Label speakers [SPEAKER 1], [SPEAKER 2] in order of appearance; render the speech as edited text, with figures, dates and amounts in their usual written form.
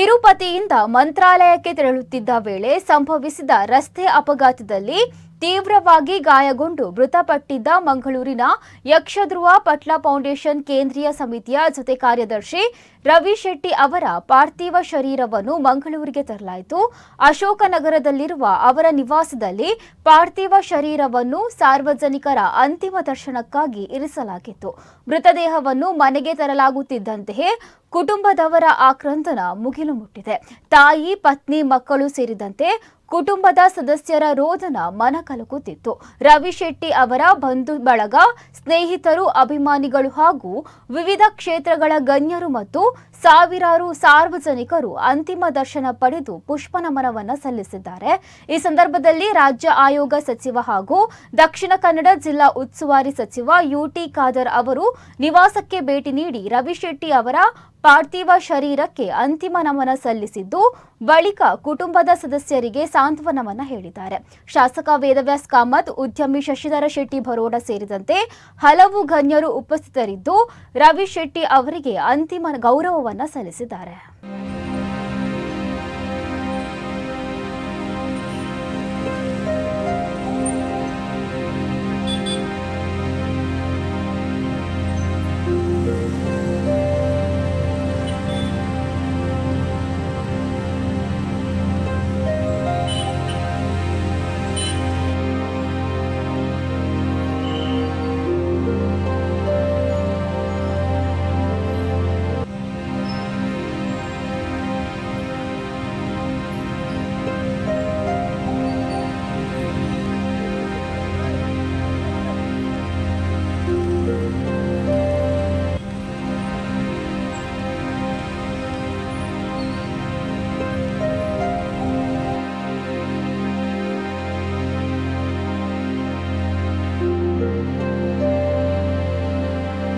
[SPEAKER 1] ತಿರುಪತಿಯಿಂದ ಮಂತ್ರಾಲಯಕ್ಕೆ ತೆರಳುತ್ತಿದ್ದ ವೇಳೆ ಸಂಭವಿಸಿದ ರಸ್ತೆ ಅಪಘಾತದಲ್ಲಿ ತೀವ್ರವಾಗಿ ಗಾಯಗೊಂಡು ಮೃತಪಟ್ಟಿದ್ದ ಮಂಗಳೂರಿನ ಯಕ್ಷಧ್ರುವ ಪಟ್ಲ ಫೌಂಡೇಶನ್ ಕೇಂದ್ರೀಯ ಸಮಿತಿಯ ಜೊತೆ ಕಾರ್ಯದರ್ಶಿ ರವಿ ಶೆಟ್ಟಿ ಅವರ ಪಾರ್ಥಿವ ಶರೀರವನ್ನು ಮಂಗಳೂರಿಗೆ ತರಲಾಯಿತು. ಅಶೋಕನಗರದಲ್ಲಿರುವ ಅವರ ನಿವಾಸದಲ್ಲಿ ಪಾರ್ಥಿವ ಶರೀರವನ್ನು ಸಾರ್ವಜನಿಕರ ಅಂತಿಮ ದರ್ಶನಕ್ಕಾಗಿ ಇರಿಸಲಾಗಿತ್ತು. ಮೃತದೇಹವನ್ನು ಮನೆಗೆ ತರಲಾಗುತ್ತಿದ್ದಂತೆಯೇ ಕುಟುಂಬದವರ ಆಕ್ರಂದನ ಮುಗಿಲು ಮುಟ್ಟಿದೆ. ತಾಯಿ, ಪತ್ನಿ, ಮಕ್ಕಳು ಸೇರಿದಂತೆ ಕುಟುಂಬದ ಸದಸ್ಯರ ರೋದನ ಮನಕಲಕುತ್ತಿತ್ತು. ರವಿ ಶೆಟ್ಟಿ ಅವರ ಬಂಧು ಬಳಗ, ಸ್ನೇಹಿತರು, ಅಭಿಮಾನಿಗಳು ಹಾಗೂ ವಿವಿಧ ಕ್ಷೇತ್ರಗಳ ಗಣ್ಯರು ಮತ್ತು ಸಾವಿರಾರು ಸಾರ್ವಜನಿಕರು ಅಂತಿಮ ದರ್ಶನ ಪಡೆದು ಪುಷ್ಪ ನಮನವನ್ನು ಸಲ್ಲಿಸಿದ್ದಾರೆ. ಈ ಸಂದರ್ಭದಲ್ಲಿ ರಾಜ್ಯ ಆಯೋಗ ಸಚಿವ ಹಾಗೂ ದಕ್ಷಿಣ ಕನ್ನಡ ಜಿಲ್ಲಾ ಉಸ್ತುವಾರಿ ಸಚಿವ ಯುಟಿ ಖಾದರ್ ಅವರು ನಿವಾಸಕ್ಕೆ ಭೇಟಿ ನೀಡಿ ರವಿ ಶೆಟ್ಟಿ ಅವರ ಪಾರ್ಥಿವ ಶರೀರಕ್ಕೆ ಅಂತಿಮ ನಮನ ಸಲ್ಲಿಸಿದ್ದು, ಬಳಿಕ ಕುಟುಂಬದ ಸದಸ್ಯರಿಗೆ ಸಾಂತ್ವನವನ್ನ ಹೇಳಿದ್ದಾರೆ. ಶಾಸಕ ವೇದವ್ಯಾಸ್ ಕಾಮತ್, ಉದ್ಯಮಿ ಶಶಿಧರ ಶೆಟ್ಟಿ ಬರೋಡ ಸೇರಿದಂತೆ ಹಲವು ಗಣ್ಯರು ಉಪಸ್ಥಿತರಿದ್ದು ರವಿ ಶೆಟ್ಟಿ ಅವರಿಗೆ ಅಂತಿಮ ಗೌರವವನ್ನ ಸಲ್ಲಿಸಿದ್ದಾರೆ.